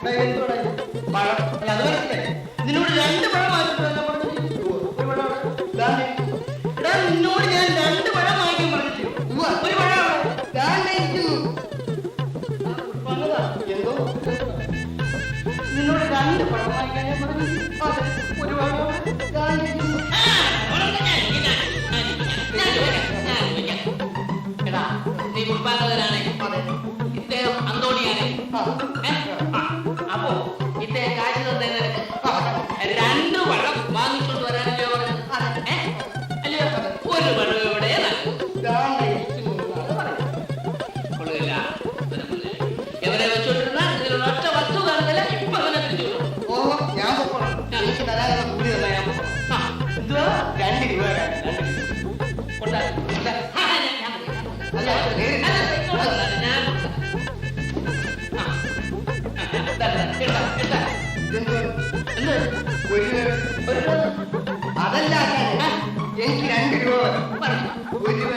പഴം അത് വരട്ടെ. നിന്നോട് 2 പഴം വാങ്ങിച്ചിട്ടല്ല പറഞ്ഞത്. ഒരു പഴം എടാ, നിന്നോട് ഞാൻ 2 പഴം വാങ്ങിക്കാൻ പറഞ്ഞിട്ട് ഒരു പഴം എന്തോ നിന്നോട് 2 പഴം വാങ്ങിക്കാൻ ഞാൻ പറഞ്ഞു. ഒരു പഴം എടാ, നീ ഉത്പാദകനാണ്, ഇദ്ദേഹം അന്തോണിയാണ്. അപ്പോ ഇദ്ദേഹം കാശ് തന്നെ നിനക്ക് 2 പഴം വാങ്ങിക്കൊണ്ട് വരാനല്ലോ പറഞ്ഞത്. അല്ലയോ, ഒരു പഴം ഇവിടെ കൊള്ളില്ല. എവരെ വെച്ചോണ്ടിരുന്ന ഇതിലുള്ള ഒറ്റ വസ്തു കാണുന്നില്ല. ഇപ്പൊ അവനെ തിരിച്ചു. ഞാൻ എനിക്ക് തരാനുള്ള കൂലി തന്നെ ഞാൻ എന്തുവാ 2 രൂപ അതല്ല എനിക്ക് 2 രൂപ 1 രൂപ